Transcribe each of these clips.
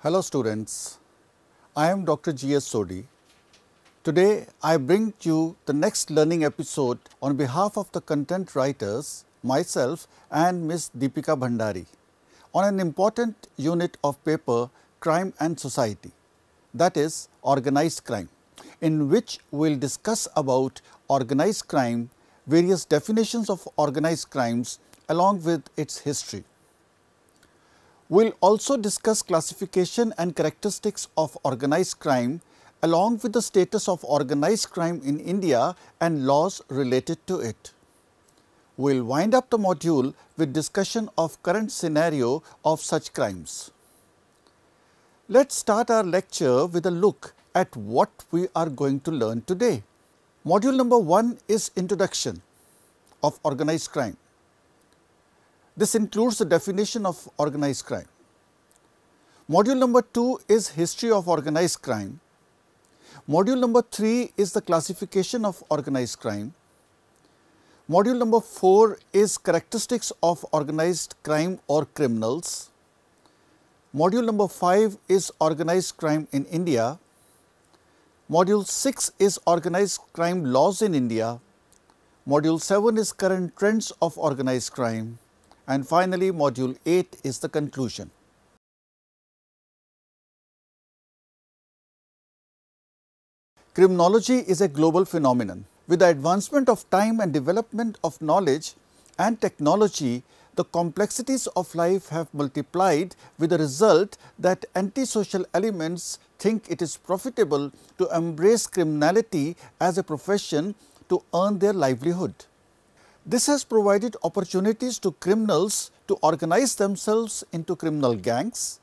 Hello students, I am Dr. G.S. Sodhi. Today I bring you the next learning episode on behalf of the content writers, myself and Ms. Deepika Bhandari on an important unit of paper Crime and Society, that is organized crime, in which we will discuss about organized crime, various definitions of organized crimes along with its history. We will also discuss classification and characteristics of organized crime along with the status of organized crime in India and laws related to it. We will wind up the module with discussion of current scenario of such crimes. Let us start our lecture with a look at what we are going to learn today. Module number 1 is Introduction of Organized Crime. This includes the definition of organized crime. Module number 2 is History of Organized Crime. Module number 3 is the classification of organized crime. Module number 4 is Characteristics of Organized Crime or Criminals. Module number 5 is Organized Crime in India. Module 6 is Organized Crime Laws in India. Module 7 is Current Trends of Organized Crime. And finally, Module 8 is the conclusion. Criminology is a global phenomenon. With the advancement of time and development of knowledge and technology, the complexities of life have multiplied, with the result that antisocial elements think it is profitable to embrace criminality as a profession to earn their livelihood. This has provided opportunities to criminals to organize themselves into criminal gangs.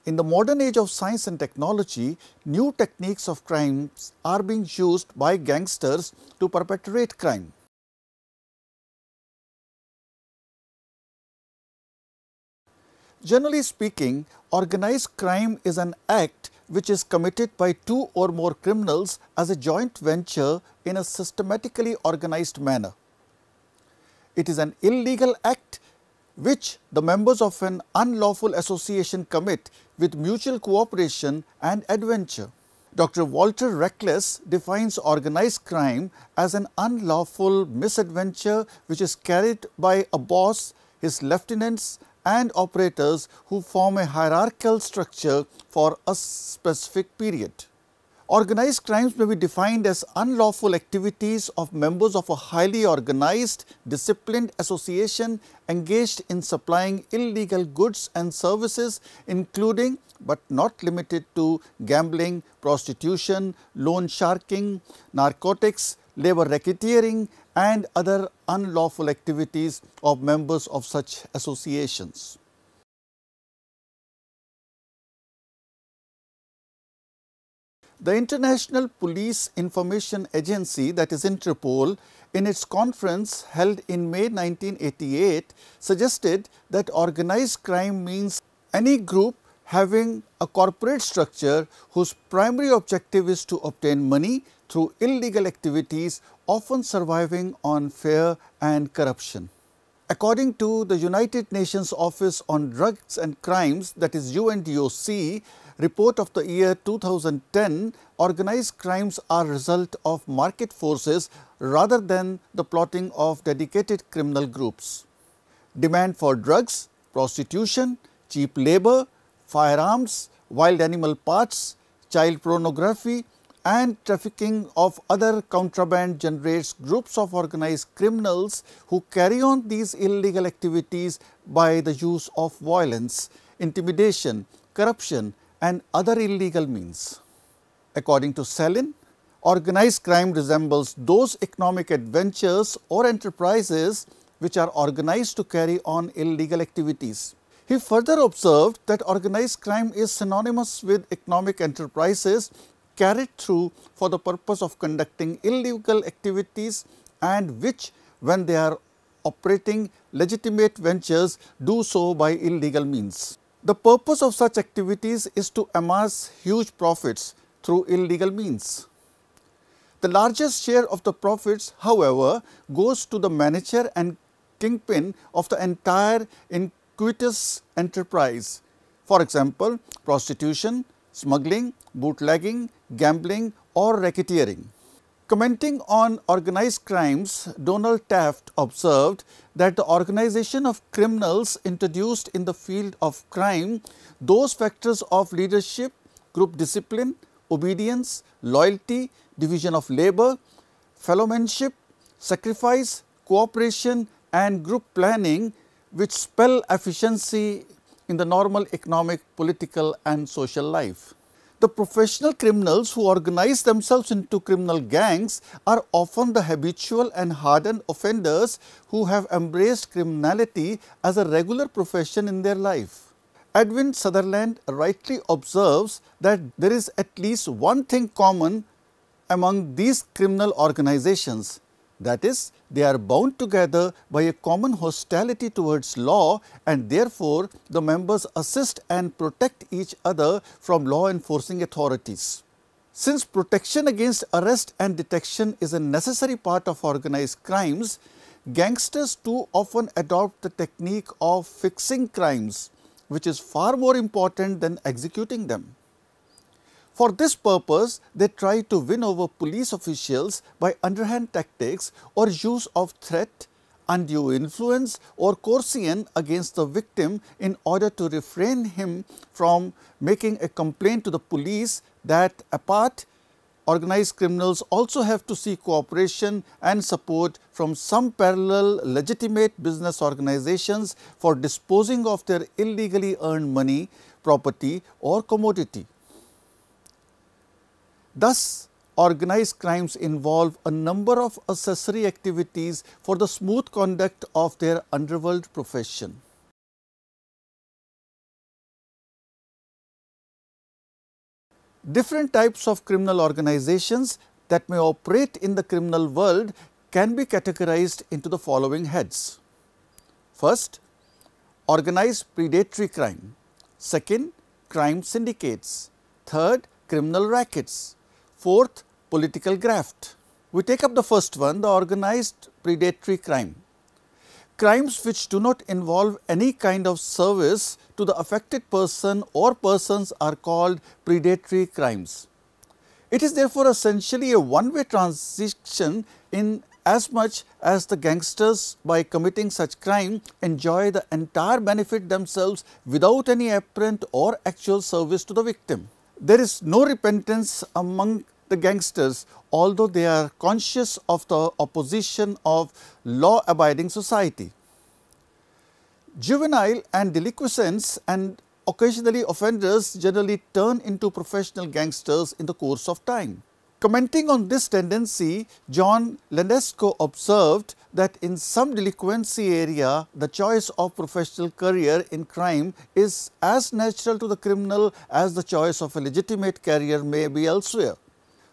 In the modern age of science and technology, new techniques of crimes are being used by gangsters to perpetrate crime. Generally speaking, organized crime is an act which is committed by two or more criminals as a joint venture in a systematically organized manner. It is an illegal act which the members of an unlawful association commit with mutual cooperation and adventure. Dr. Walter Reckless defines organized crime as an unlawful misadventure which is carried by a boss, his lieutenants and operators who form a hierarchical structure for a specific period. Organized crimes may be defined as unlawful activities of members of a highly organized, disciplined association engaged in supplying illegal goods and services, including but not limited to gambling, prostitution, loan sharking, narcotics, labor racketeering and other unlawful activities of members of such associations. The International Police Information Agency, that is Interpol, in its conference held in May 1988 suggested that organized crime means any group having a corporate structure whose primary objective is to obtain money through illegal activities, often surviving on fear and corruption. According to the United Nations Office on Drugs and Crimes, that is UNDOC, report of the year 2010, organized crimes are result of market forces rather than the plotting of dedicated criminal groups. Demand for drugs, prostitution, cheap labor, firearms, wild animal parts, child pornography and trafficking of other contraband generates groups of organized criminals who carry on these illegal activities by the use of violence, intimidation, corruption and other illegal means. According to Selin, organized crime resembles those economic adventures or enterprises which are organized to carry on illegal activities. He further observed that organized crime is synonymous with economic enterprises carried through for the purpose of conducting illegal activities and which, when they are operating legitimate ventures, do so by illegal means. The purpose of such activities is to amass huge profits through illegal means. The largest share of the profits, however, goes to the manager and kingpin of the entire iniquitous enterprise. For example, prostitution, smuggling, bootlegging, gambling or racketeering. Commenting on organized crimes, Donald Taft observed that the organization of criminals introduced in the field of crime those factors of leadership, group discipline, obedience, loyalty, division of labor, fellowmanship, sacrifice, cooperation and group planning which spell efficiency in the normal economic, political and social life. The professional criminals who organize themselves into criminal gangs are often the habitual and hardened offenders who have embraced criminality as a regular profession in their life. Edwin Sutherland rightly observes that there is at least one thing common among these criminal organizations, that is, they are bound together by a common hostility towards law and therefore, the members assist and protect each other from law enforcing authorities. Since protection against arrest and detection is a necessary part of organized crimes, gangsters too often adopt the technique of fixing crimes, which is far more important than executing them. For this purpose, they try to win over police officials by underhand tactics or use of threat, undue influence or coercion against the victim in order to refrain him from making a complaint to the police. That apart, organized criminals also have to seek cooperation and support from some parallel legitimate business organizations for disposing of their illegally earned money, property or commodity. Thus, organized crimes involve a number of accessory activities for the smooth conduct of their underworld profession. Different types of criminal organizations that may operate in the criminal world can be categorized into the following heads. First, organized predatory crime. Second, crime syndicates. Third, criminal rackets. Fourth, political graft. We take up the first one, the organized predatory crime. Crimes which do not involve any kind of service to the affected person or persons are called predatory crimes. It is therefore essentially a one-way transaction in as much as the gangsters by committing such crime enjoy the entire benefit themselves without any apparent or actual service to the victim. There is no repentance among the gangsters, although they are conscious of the opposition of law-abiding society. Juvenile and delinquents and occasionally offenders generally turn into professional gangsters in the course of time. Commenting on this tendency, John Landesco observed that in some delinquency area, the choice of professional career in crime is as natural to the criminal as the choice of a legitimate career may be elsewhere.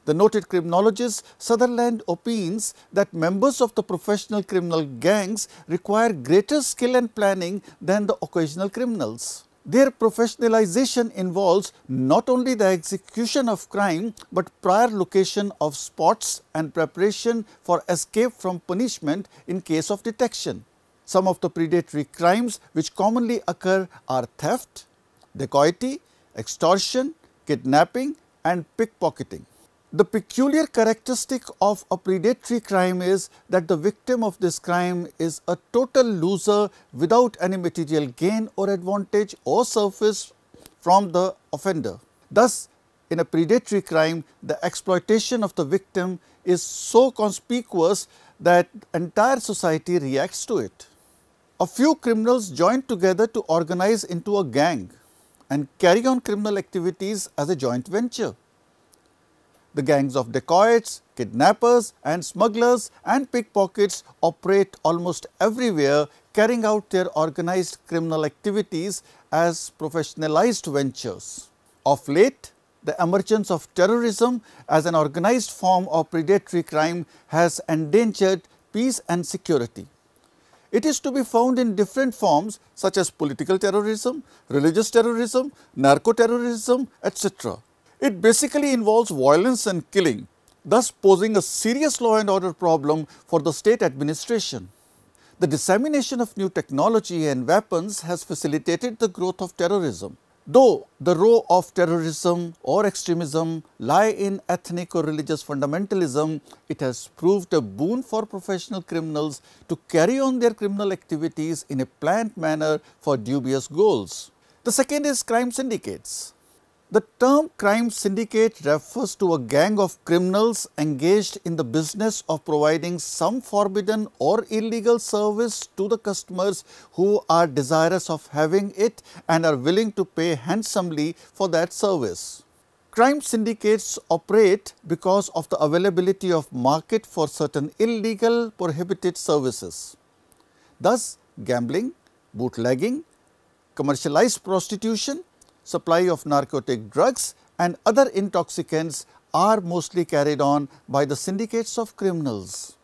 The noted criminologist Sutherland opines that members of the professional criminal gangs require greater skill and planning than the occasional criminals. Their professionalization involves not only the execution of crime, but prior location of spots and preparation for escape from punishment in case of detection. Some of the predatory crimes which commonly occur are theft, dacoity, extortion, kidnapping and pickpocketing. The peculiar characteristic of a predatory crime is that the victim of this crime is a total loser without any material gain or advantage or service from the offender. Thus, in a predatory crime, the exploitation of the victim is so conspicuous that entire society reacts to it. A few criminals join together to organize into a gang and carry on criminal activities as a joint venture. The gangs of dacoits, kidnappers and smugglers and pickpockets operate almost everywhere, carrying out their organized criminal activities as professionalized ventures. Of late, the emergence of terrorism as an organized form of predatory crime has endangered peace and security. It is to be found in different forms such as political terrorism, religious terrorism, narco-terrorism, etc. It basically involves violence and killing, thus posing a serious law and order problem for the state administration. The dissemination of new technology and weapons has facilitated the growth of terrorism. Though the root of terrorism or extremism lie in ethnic or religious fundamentalism, it has proved a boon for professional criminals to carry on their criminal activities in a planned manner for dubious goals. The second is crime syndicates. The term crime syndicate refers to a gang of criminals engaged in the business of providing some forbidden or illegal service to the customers who are desirous of having it and are willing to pay handsomely for that service. Crime syndicates operate because of the availability of market for certain illegal prohibited services. Thus, gambling, bootlegging, commercialized prostitution, supply of narcotic drugs and other intoxicants are mostly carried on by the syndicates of criminals.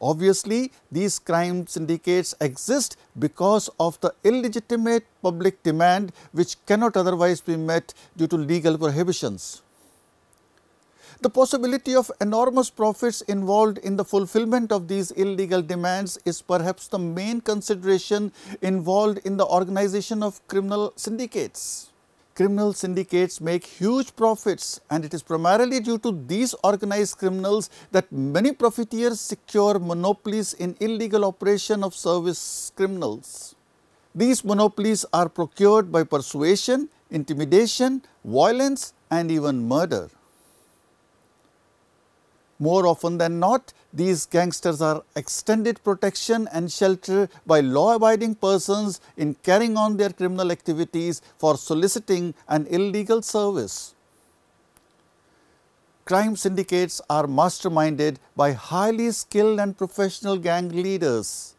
Obviously, these crime syndicates exist because of the illegitimate public demand which cannot otherwise be met due to legal prohibitions. The possibility of enormous profits involved in the fulfillment of these illegal demands is perhaps the main consideration involved in the organization of criminal syndicates. Criminal syndicates make huge profits, and it is primarily due to these organized criminals that many profiteers secure monopolies in illegal operation of service criminals. These monopolies are procured by persuasion, intimidation, violence and even murder. More often than not, these gangsters are extended protection and shelter by law-abiding persons in carrying on their criminal activities for soliciting an illegal service. Crime syndicates are masterminded by highly skilled and professional gang leaders.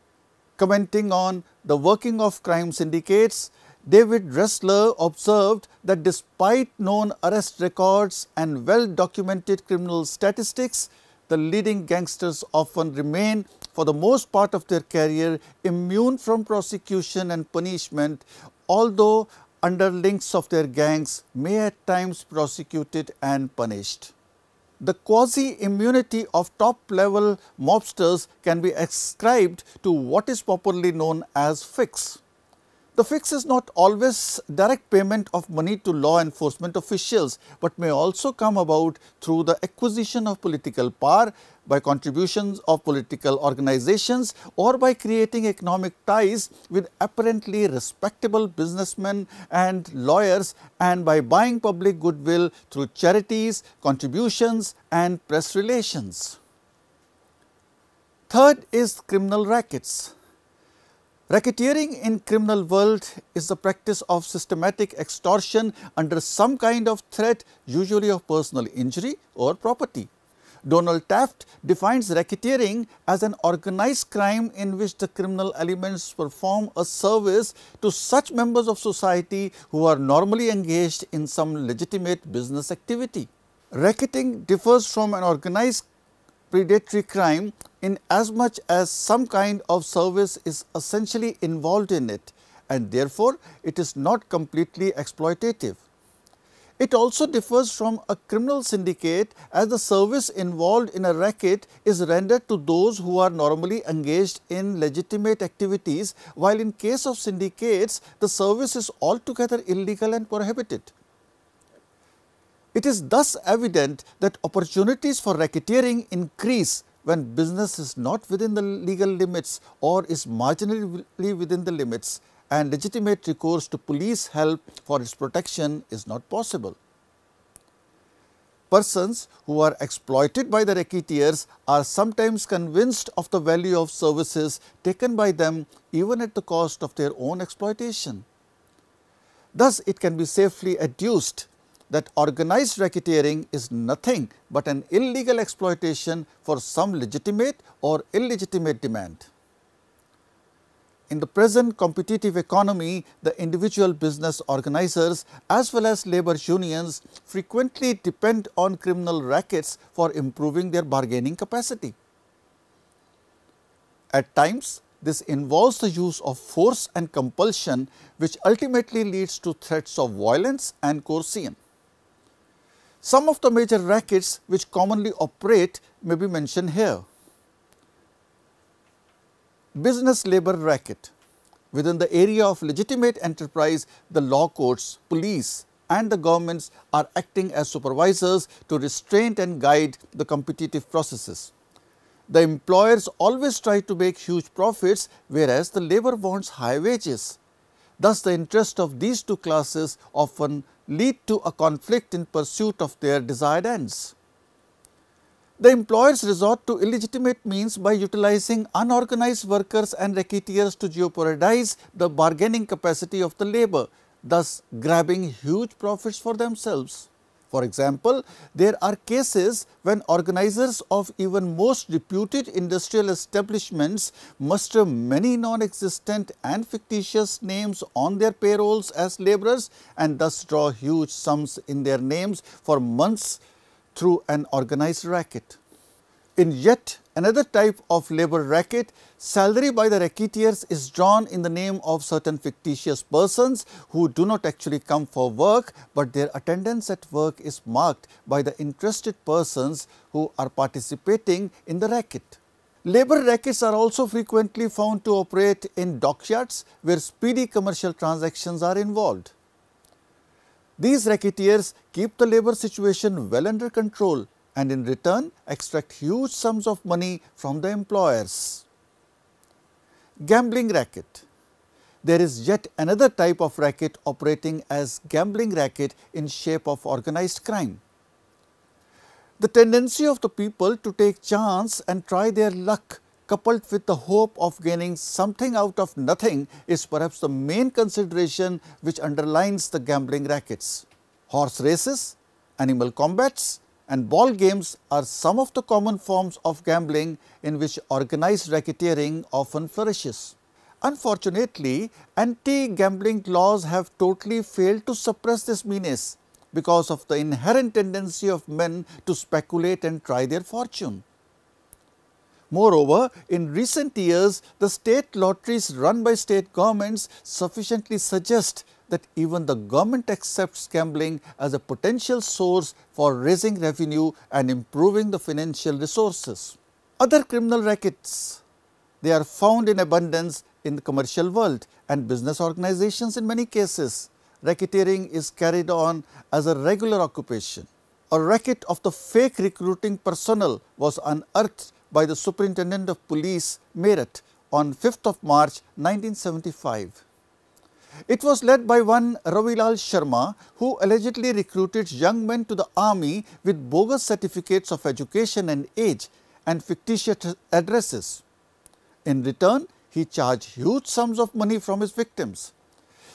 Commenting on the working of crime syndicates, David Ressler observed that despite known arrest records and well-documented criminal statistics, the leading gangsters often remain, for the most part of their career, immune from prosecution and punishment, although underlings of their gangs may at times be prosecuted and punished. The quasi-immunity of top-level mobsters can be ascribed to what is popularly known as fix. The fix is not always direct payment of money to law enforcement officials, but may also come about through the acquisition of political power, by contributions of political organizations, or by creating economic ties with apparently respectable businessmen and lawyers, and by buying public goodwill through charities, contributions and press relations. Third is criminal rackets. Racketeering in criminal world is the practice of systematic extortion under some kind of threat, usually of personal injury or property. Donald Taft defines racketeering as an organized crime in which the criminal elements perform a service to such members of society who are normally engaged in some legitimate business activity. Racketing differs from an organized predatory crime in as much as some kind of service is essentially involved in it, and therefore, it is not completely exploitative. It also differs from a criminal syndicate, as the service involved in a racket is rendered to those who are normally engaged in legitimate activities, while in case of syndicates, the service is altogether illegal and prohibited. It is thus evident that opportunities for racketeering increase when business is not within the legal limits or is marginally within the limits, and legitimate recourse to police help for its protection is not possible. Persons who are exploited by the racketeers are sometimes convinced of the value of services taken by them even at the cost of their own exploitation. Thus, it can be safely adduced that organized racketeering is nothing but an illegal exploitation for some legitimate or illegitimate demand. In the present competitive economy, the individual business organizers as well as labor unions frequently depend on criminal rackets for improving their bargaining capacity. At times, this involves the use of force and compulsion, which ultimately leads to threats of violence and coercion. Some of the major rackets which commonly operate may be mentioned here. Business labor racket. Within the area of legitimate enterprise, the law courts, police and the governments are acting as supervisors to restrain and guide the competitive processes. The employers always try to make huge profits, whereas the labor wants high wages. Thus, the interest of these two classes often lead to a conflict in pursuit of their desired ends. The employers resort to illegitimate means by utilizing unorganized workers and racketeers to jeopardize the bargaining capacity of the labor, thus grabbing huge profits for themselves. For example, there are cases when organizers of even most reputed industrial establishments muster many non-existent and fictitious names on their payrolls as laborers and thus draw huge sums in their names for months through an organized racket. In yet another type of labor racket, salary by the racketeers is drawn in the name of certain fictitious persons who do not actually come for work, but their attendance at work is marked by the interested persons who are participating in the racket. Labor rackets are also frequently found to operate in dockyards where speedy commercial transactions are involved. These racketeers keep the labor situation well under control and in return extract huge sums of money from the employers. Gambling racket. There is yet another type of racket operating as gambling racket in shape of organized crime. The tendency of the people to take chance and try their luck, coupled with the hope of gaining something out of nothing, is perhaps the main consideration which underlines the gambling rackets. Horse races, animal combats and ball games are some of the common forms of gambling in which organized racketeering often flourishes. Unfortunately, anti-gambling laws have totally failed to suppress this menace because of the inherent tendency of men to speculate and try their fortune. Moreover, in recent years, the state lotteries run by state governments sufficiently suggest that even the government accepts gambling as a potential source for raising revenue and improving the financial resources. Other criminal rackets, they are found in abundance in the commercial world and business organizations in many cases. Racketeering is carried on as a regular occupation. A racket of the fake recruiting personnel was unearthed by the Superintendent of Police, Meerut, on 5th of March 1975. It was led by one Ravilal Sharma, who allegedly recruited young men to the army with bogus certificates of education and age and fictitious addresses. In return, he charged huge sums of money from his victims.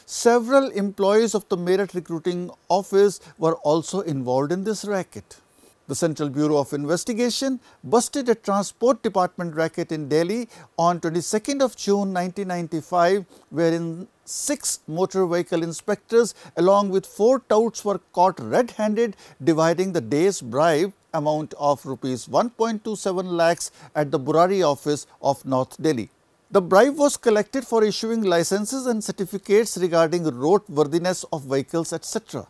Several employees of the Meerut recruiting office were also involved in this racket. The Central Bureau of Investigation busted a transport department racket in Delhi on 22nd of June 1995, wherein 6 motor vehicle inspectors along with 4 touts were caught red-handed dividing the day's bribe amount of Rs 1.27 lakhs at the Burari office of North Delhi. The bribe was collected for issuing licenses and certificates regarding roadworthiness of vehicles, etc.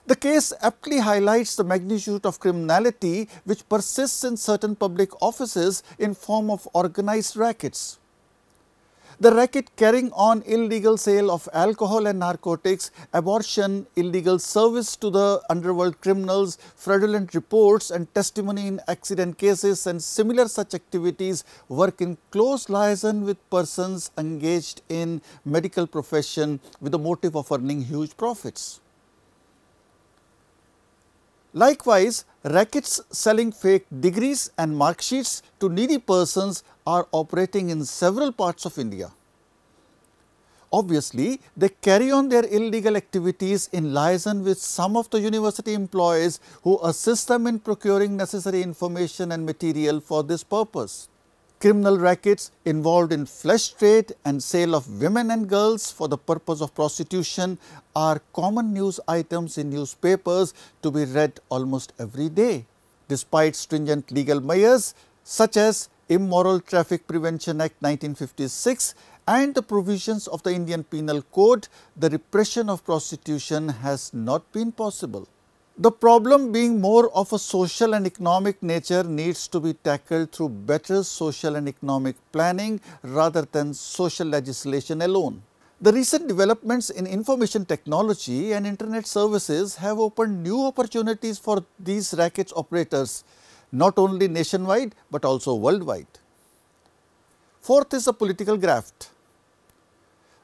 The case aptly highlights the magnitude of criminality which persists in certain public offices in form of organized rackets. The racket carrying on illegal sale of alcohol and narcotics, abortion, illegal service to the underworld criminals, fraudulent reports and testimony in accident cases and similar such activities work in close liaison with persons engaged in medical profession with the motive of earning huge profits. Likewise, rackets selling fake degrees and mark sheets to needy persons are operating in several parts of India. Obviously, they carry on their illegal activities in liaison with some of the university employees who assist them in procuring necessary information and material for this purpose. Criminal rackets involved in flesh trade and sale of women and girls for the purpose of prostitution are common news items in newspapers to be read almost every day. Despite stringent legal measures such as Immoral Traffic Prevention Act 1956 and the provisions of the Indian Penal Code, the repression of prostitution has not been possible. The problem being more of a social and economic nature needs to be tackled through better social and economic planning rather than social legislation alone. The recent developments in information technology and internet services have opened new opportunities for these rackets operators, not only nationwide but also worldwide. Fourth is a political graft.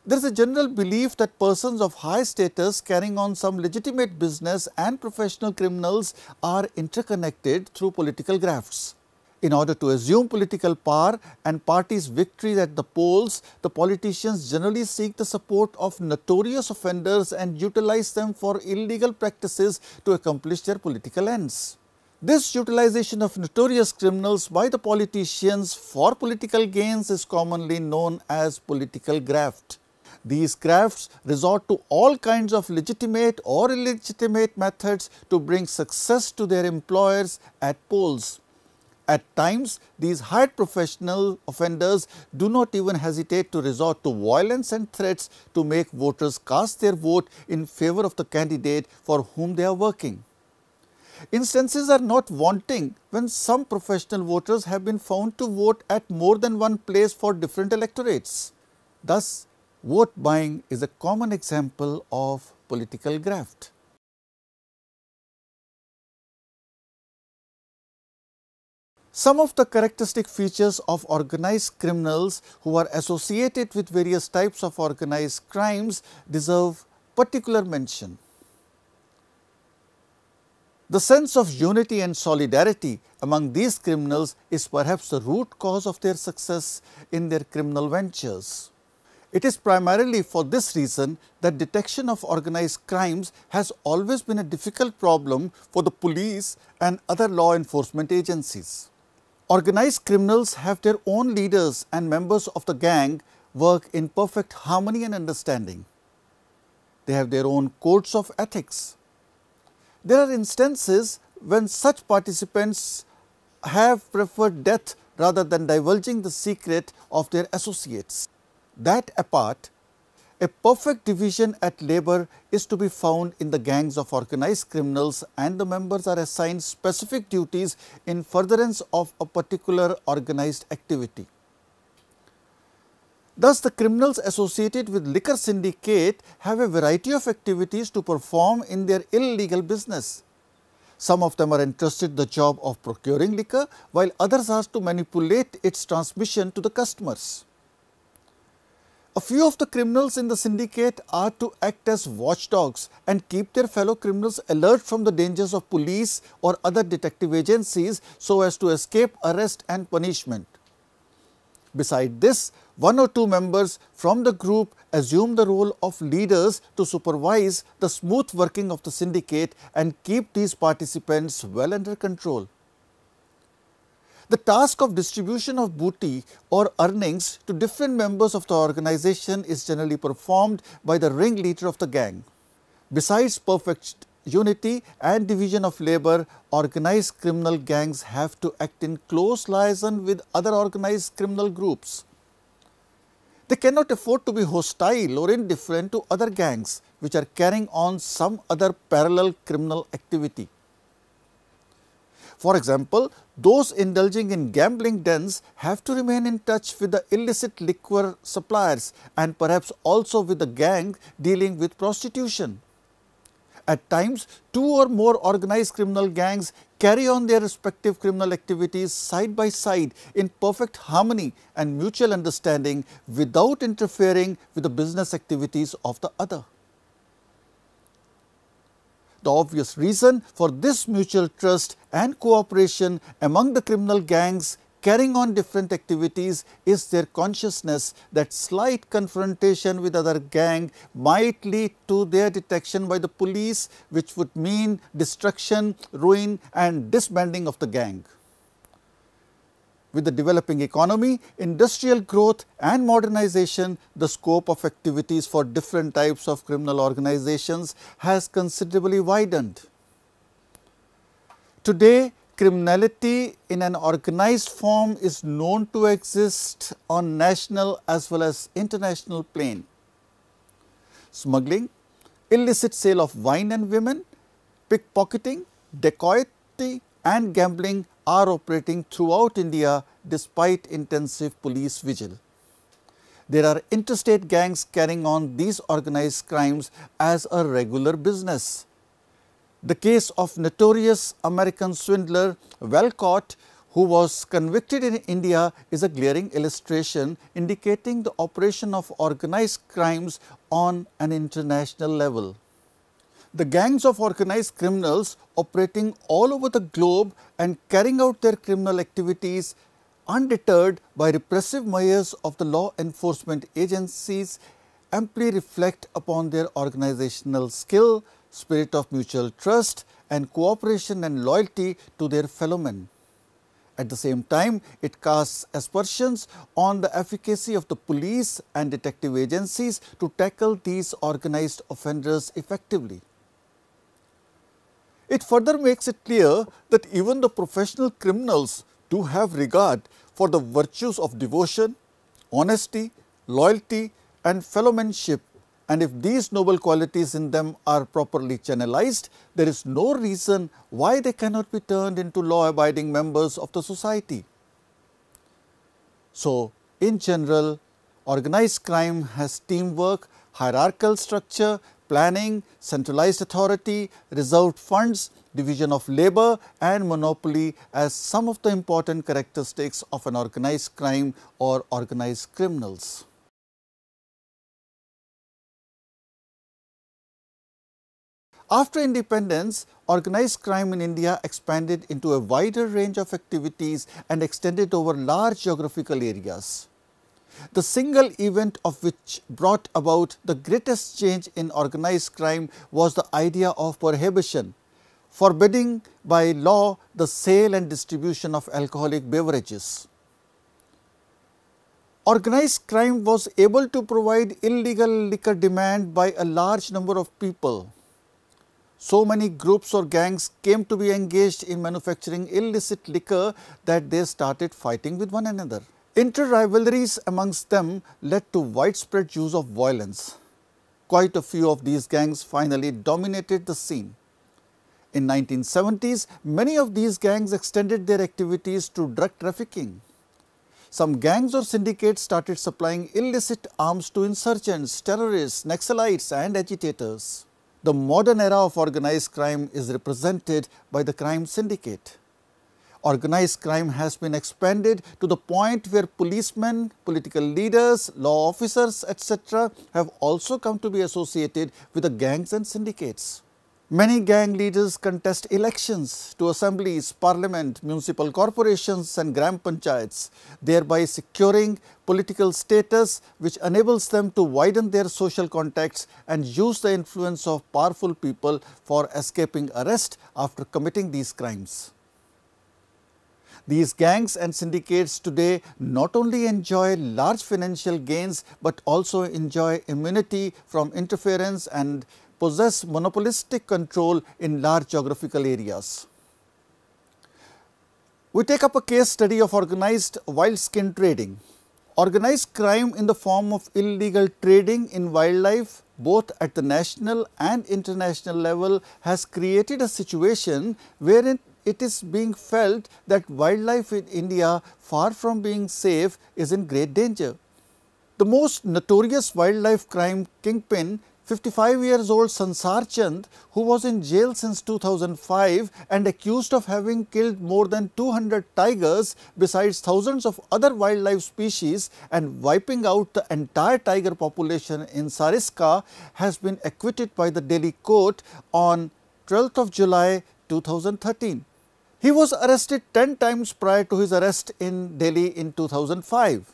There is a general belief that persons of high status carrying on some legitimate business and professional criminals are interconnected through political grafts. In order to assume political power and parties' victory at the polls, the politicians generally seek the support of notorious offenders and utilize them for illegal practices to accomplish their political ends. This utilization of notorious criminals by the politicians for political gains is commonly known as political graft. These grafts resort to all kinds of legitimate or illegitimate methods to bring success to their employers at polls. At times, these hired professional offenders do not even hesitate to resort to violence and threats to make voters cast their vote in favor of the candidate for whom they are working. Instances are not wanting when some professional voters have been found to vote at more than one place for different electorates. Thus, vote buying is a common example of political graft. Some of the characteristic features of organized criminals who are associated with various types of organized crimes deserve particular mention. The sense of unity and solidarity among these criminals is perhaps the root cause of their success in their criminal ventures. It is primarily for this reason that detection of organized crimes has always been a difficult problem for the police and other law enforcement agencies. Organized criminals have their own leaders, and members of the gang work in perfect harmony and understanding. They have their own codes of ethics. There are instances when such participants have preferred death rather than divulging the secret of their associates. That apart, a perfect division at labor is to be found in the gangs of organized criminals, and the members are assigned specific duties in furtherance of a particular organized activity. Thus, the criminals associated with liquor syndicate have a variety of activities to perform in their illegal business. Some of them are entrusted the job of procuring liquor, while others are to manipulate its transmission to the customers. A few of the criminals in the syndicate are to act as watchdogs and keep their fellow criminals alert from the dangers of police or other detective agencies so as to escape arrest and punishment. Beside this, one or two members from the group assume the role of leaders to supervise the smooth working of the syndicate and keep these participants well under control. The task of distribution of booty or earnings to different members of the organization is generally performed by the ringleader of the gang. Besides perfect unity and division of labor, organized criminal gangs have to act in close liaison with other organized criminal groups. They cannot afford to be hostile or indifferent to other gangs which are carrying on some other parallel criminal activity. For example, those indulging in gambling dens have to remain in touch with the illicit liquor suppliers and perhaps also with the gang dealing with prostitution. At times, two or more organized criminal gangs carry on their respective criminal activities side by side in perfect harmony and mutual understanding without interfering with the business activities of the other. The obvious reason for this mutual trust and cooperation among the criminal gangs carrying on different activities is their consciousness that slight confrontation with other gang might lead to their detection by the police, which would mean destruction, ruin and disbanding of the gang. With the developing economy, industrial growth and modernization, the scope of activities for different types of criminal organizations has considerably widened. Today, criminality in an organized form is known to exist on national as well as international plane. Smuggling, illicit sale of wine and women, Pickpocketing, dacoity and gambling are operating throughout India despite intensive police vigil. There are interstate gangs carrying on these organized crimes as a regular business. The case of notorious American swindler Walcott, who was convicted in India, is a glaring illustration indicating the operation of organized crimes on an international level. The gangs of organized criminals operating all over the globe and carrying out their criminal activities undeterred by repressive measures of the law enforcement agencies amply reflect upon their organizational skill, spirit of mutual trust and cooperation and loyalty to their fellow men. At the same time, it casts aspersions on the efficacy of the police and detective agencies to tackle these organized offenders effectively. It further makes it clear that even the professional criminals do have regard for the virtues of devotion, honesty, loyalty and fellowmanship, and if these noble qualities in them are properly channelized, there is no reason why they cannot be turned into law-abiding members of the society. So, in general, organized crime has teamwork, hierarchical structure, planning, centralized authority, reserved funds, division of labor and monopoly as some of the important characteristics of an organized crime or organized criminals. After independence, organized crime in India expanded into a wider range of activities and extended over large geographical areas. The single event of which brought about the greatest change in organized crime was the idea of prohibition, forbidding by law the sale and distribution of alcoholic beverages. Organized crime was able to provide illegal liquor demand by a large number of people. So many groups or gangs came to be engaged in manufacturing illicit liquor that they started fighting with one another. Inter-rivalries amongst them led to widespread use of violence. Quite a few of these gangs finally dominated the scene. In 1970s, many of these gangs extended their activities to drug trafficking. Some gangs or syndicates started supplying illicit arms to insurgents, terrorists, Naxalites and agitators. The modern era of organized crime is represented by the crime syndicate. Organized crime has been expanded to the point where policemen, political leaders, law officers, etc. have also come to be associated with the gangs and syndicates. Many gang leaders contest elections to assemblies, parliament, municipal corporations and gram panchayats, thereby securing political status which enables them to widen their social contacts and use the influence of powerful people for escaping arrest after committing these crimes. These gangs and syndicates today not only enjoy large financial gains, but also enjoy immunity from interference and possess monopolistic control in large geographical areas. We take up a case study of organized wild skin trading. Organized crime in the form of illegal trading in wildlife, both at the national and international level, has created a situation wherein it is being felt that wildlife in India, far from being safe, is in great danger. The most notorious wildlife crime kingpin, 55-year-old Sansar Chand, who was in jail since 2005 and accused of having killed more than 200 tigers besides thousands of other wildlife species and wiping out the entire tiger population in Sariska, has been acquitted by the Delhi court on 12th of July 2013. He was arrested 10 times prior to his arrest in Delhi in 2005.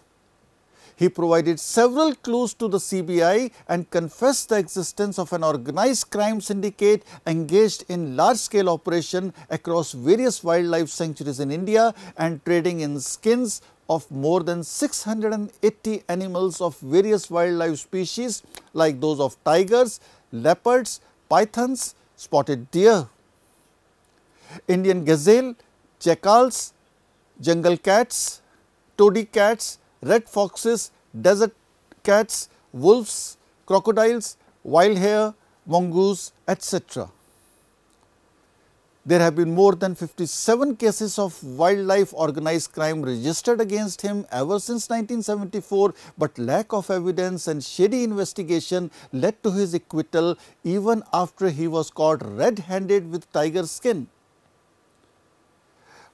He provided several clues to the CBI and confessed the existence of an organized crime syndicate engaged in large-scale operation across various wildlife sanctuaries in India and trading in skins of more than 680 animals of various wildlife species like those of tigers, leopards, pythons, spotted deer, Indian gazelle, jackals, jungle cats, toady cats, red foxes, desert cats, wolves, crocodiles, wild hare, mongoose, etc. There have been more than 57 cases of wildlife organized crime registered against him ever since 1974, but lack of evidence and shady investigation led to his acquittal even after he was caught red-handed with tiger skin.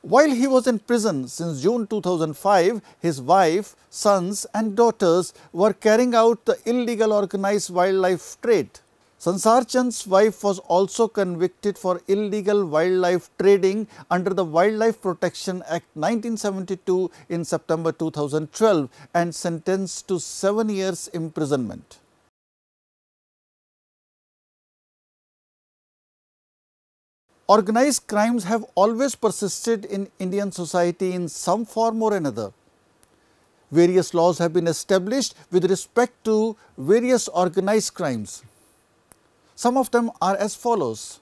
While he was in prison since June 2005, his wife, sons and daughters were carrying out the illegal organized wildlife trade. Sansar Chand's wife was also convicted for illegal wildlife trading under the Wildlife Protection Act 1972 in September 2012 and sentenced to 7 years imprisonment. Organized crimes have always persisted in Indian society in some form or another. Various laws have been established with respect to various organized crimes. Some of them are as follows.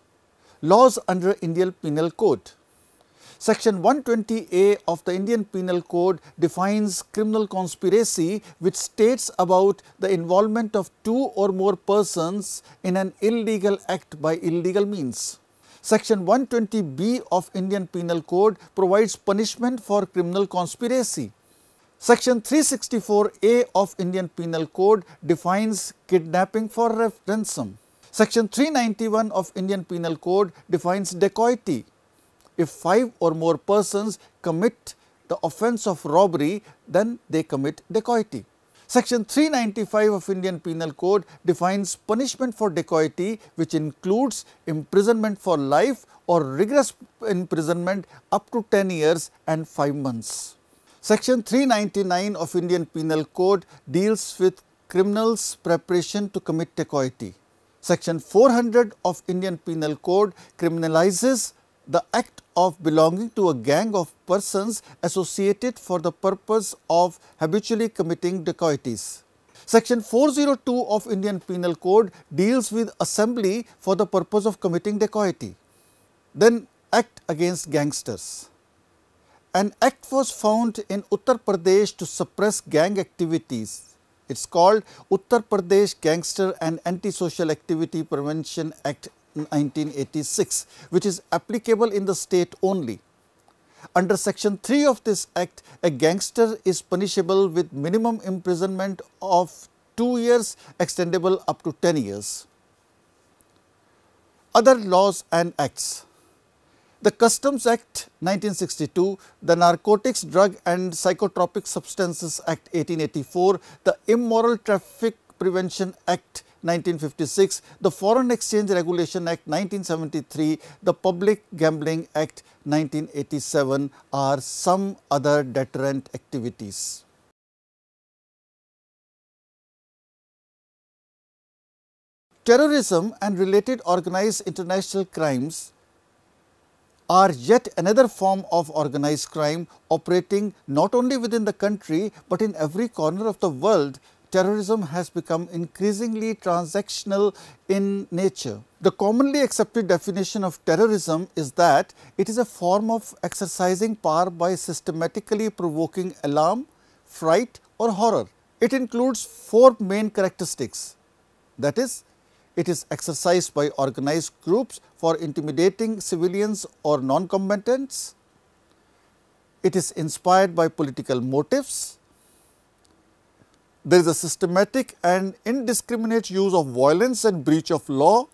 Laws under Indian Penal Code. Section 120A of the Indian Penal Code defines criminal conspiracy, which states about the involvement of two or more persons in an illegal act by illegal means. Section 120B of Indian Penal Code provides punishment for criminal conspiracy. Section 364A of Indian Penal Code defines kidnapping for ransom. Section 391 of Indian Penal Code defines dacoity. If 5 or more persons commit the offence of robbery, then they commit dacoity. Section 395 of Indian Penal Code defines punishment for dacoity, which includes imprisonment for life or rigorous imprisonment up to 10 years and 5 months. Section 399 of Indian Penal Code deals with criminals' preparation to commit dacoity. Section 400 of Indian Penal Code criminalizes the act of belonging to a gang of persons associated for the purpose of habitually committing dacoities. Section 402 of Indian Penal Code deals with assembly for the purpose of committing dacoity. Then Act against gangsters. An act was found in Uttar Pradesh to suppress gang activities. It is called Uttar Pradesh Gangster and Antisocial Activity Prevention Act 1986, which is applicable in the state only. Under section 3 of this act, a gangster is punishable with minimum imprisonment of 2 years, extendable up to 10 years. Other laws and acts. The Customs Act 1962, the Narcotics, Drug and Psychotropic Substances Act 1884, the Immoral Traffic Prevention Act 1956, the Foreign Exchange Regulation Act 1973, the Public Gambling Act 1987 are some other deterrent activities. Terrorism and related organized international crimes are yet another form of organized crime operating not only within the country, but in every corner of the world. Terrorism has become increasingly transactional in nature. The commonly accepted definition of terrorism is that it is a form of exercising power by systematically provoking alarm, fright or horror. It includes 4 main characteristics, that is, it is exercised by organized groups for intimidating civilians or non-combatants. It is inspired by political motives. There is a systematic and indiscriminate use of violence and breach of law.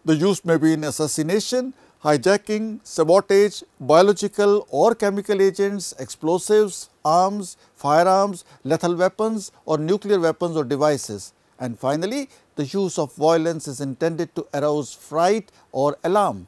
The use may be in assassination, hijacking, sabotage, biological or chemical agents, explosives, arms, firearms, lethal weapons or nuclear weapons or devices. And finally, the use of violence is intended to arouse fright or alarm.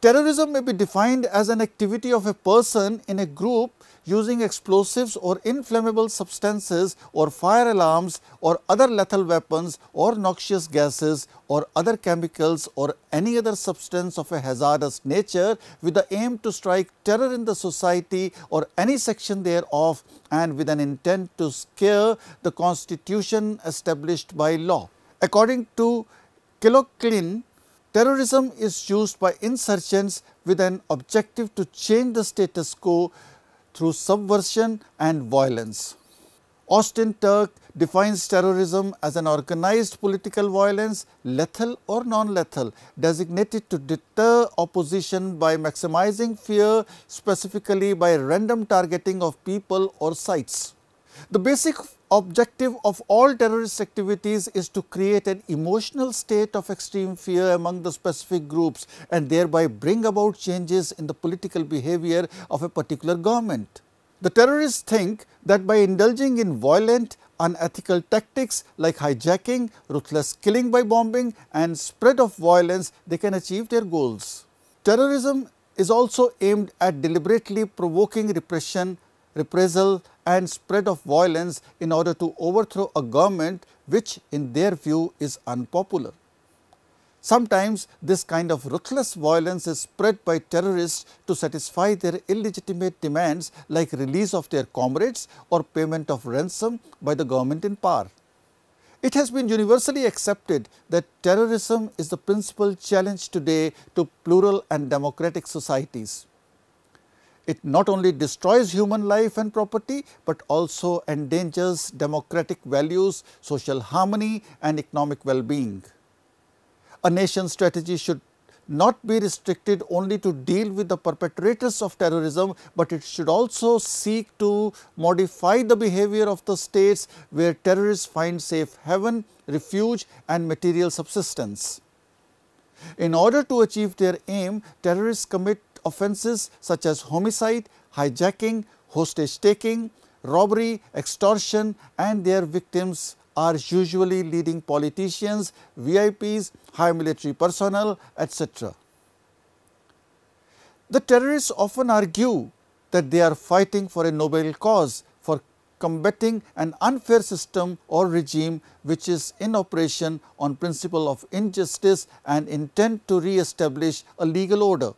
Terrorism may be defined as an activity of a person in a group using explosives or inflammable substances or fire alarms or other lethal weapons or noxious gases or other chemicals or any other substance of a hazardous nature with the aim to strike terror in the society or any section thereof and with an intent to scare the constitution established by law. According to Kilocklin, terrorism is used by insurgents with an objective to change the status quo through subversion and violence. Austin Turk defines terrorism as an organized political violence, lethal or non-lethal, designated to deter opposition by maximizing fear, specifically by random targeting of people or sites. The basic objective of all terrorist activities is to create an emotional state of extreme fear among the specific groups and thereby bring about changes in the political behavior of a particular government. The terrorists think that by indulging in violent, unethical tactics like hijacking, ruthless killing by bombing and spread of violence, they can achieve their goals. Terrorism is also aimed at deliberately provoking repression, reprisal and spread of violence in order to overthrow a government which in their view is unpopular. Sometimes this kind of ruthless violence is spread by terrorists to satisfy their illegitimate demands like release of their comrades or payment of ransom by the government in power. It has been universally accepted that terrorism is the principal challenge today to plural and democratic societies. It not only destroys human life and property, but also endangers democratic values, social harmony and economic well-being. A nation's strategy should not be restricted only to deal with the perpetrators of terrorism, but it should also seek to modify the behavior of the states where terrorists find safe haven, refuge and material subsistence. In order to achieve their aim, terrorists commit offences such as homicide, hijacking, hostage taking, robbery, extortion and their victims are usually leading politicians, VIPs, high military personnel, etc. The terrorists often argue that they are fighting for a noble cause, for combating an unfair system or regime which is in operation on principle of injustice and intend to re-establish a legal order.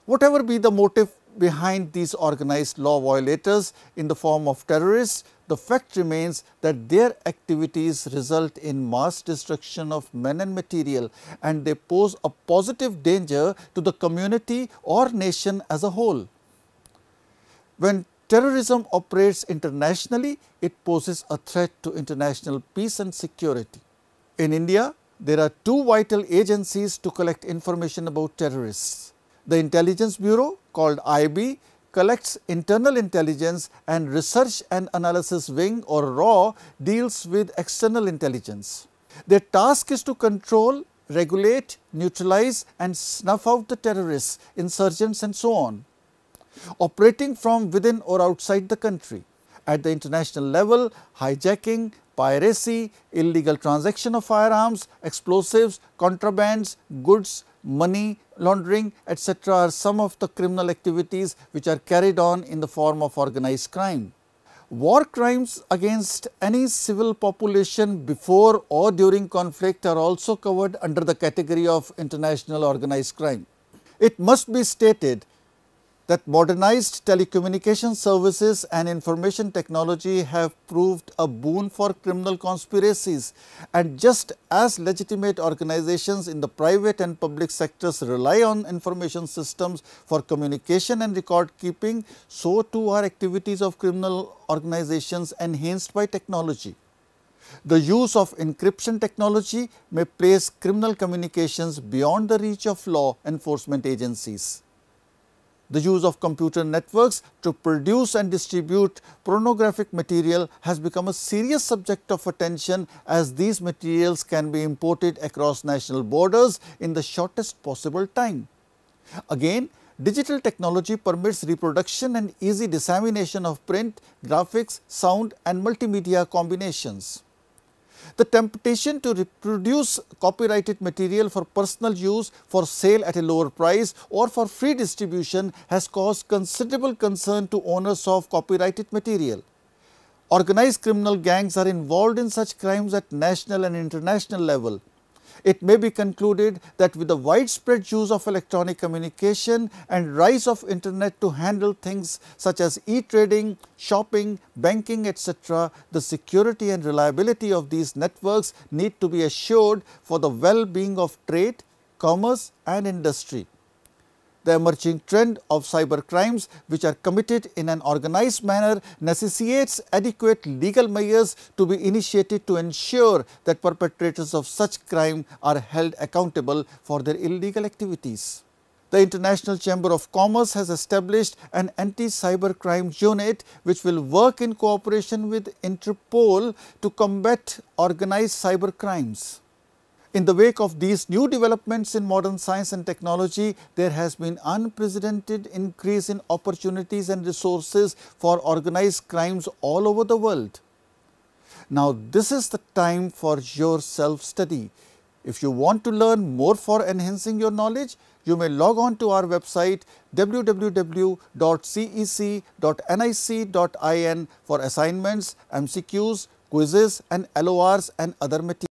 Whatever be the motive behind these organized law violators in the form of terrorists, the fact remains that their activities result in mass destruction of men and material and they pose a positive danger to the community or nation as a whole. When terrorism operates internationally, it poses a threat to international peace and security. In India, there are two vital agencies to collect information about terrorists. The Intelligence Bureau, called IB, collects internal intelligence, and Research and Analysis Wing or RAW deals with external intelligence. Their task is to control, regulate, neutralize and snuff out the terrorists, insurgents and so on, operating from within or outside the country. At the international level, hijacking, piracy, illegal transaction of firearms, explosives, contrabands, goods, money laundering, etc. are some of the criminal activities which are carried on in the form of organized crime. War crimes against any civil population before or during conflict are also covered under the category of international organized crime. It must be stated that modernized telecommunication services and information technology have proved a boon for criminal conspiracies, and just as legitimate organizations in the private and public sectors rely on information systems for communication and record keeping, so too are activities of criminal organizations enhanced by technology. The use of encryption technology may place criminal communications beyond the reach of law enforcement agencies. The use of computer networks to produce and distribute pornographic material has become a serious subject of attention, as these materials can be imported across national borders in the shortest possible time. Again, digital technology permits reproduction and easy dissemination of print, graphics, sound and multimedia combinations. The temptation to reproduce copyrighted material for personal use, for sale at a lower price or for free distribution has caused considerable concern to owners of copyrighted material. Organized criminal gangs are involved in such crimes at national and international level. It may be concluded that with the widespread use of electronic communication and rise of internet to handle things such as e-trading, shopping, banking, etc., the security and reliability of these networks need to be assured for the well-being of trade, commerce and industry. The emerging trend of cyber crimes which are committed in an organized manner necessitates adequate legal measures to be initiated to ensure that perpetrators of such crime are held accountable for their illegal activities. The International Chamber of Commerce has established an anti-cyber crime unit which will work in cooperation with Interpol to combat organized cyber crimes. In the wake of these new developments in modern science and technology, there has been unprecedented increase in opportunities and resources for organized crimes all over the world. Now, this is the time for your self-study. If you want to learn more for enhancing your knowledge, you may log on to our website www.cec.nic.in for assignments, MCQs, quizzes and LORs and other materials.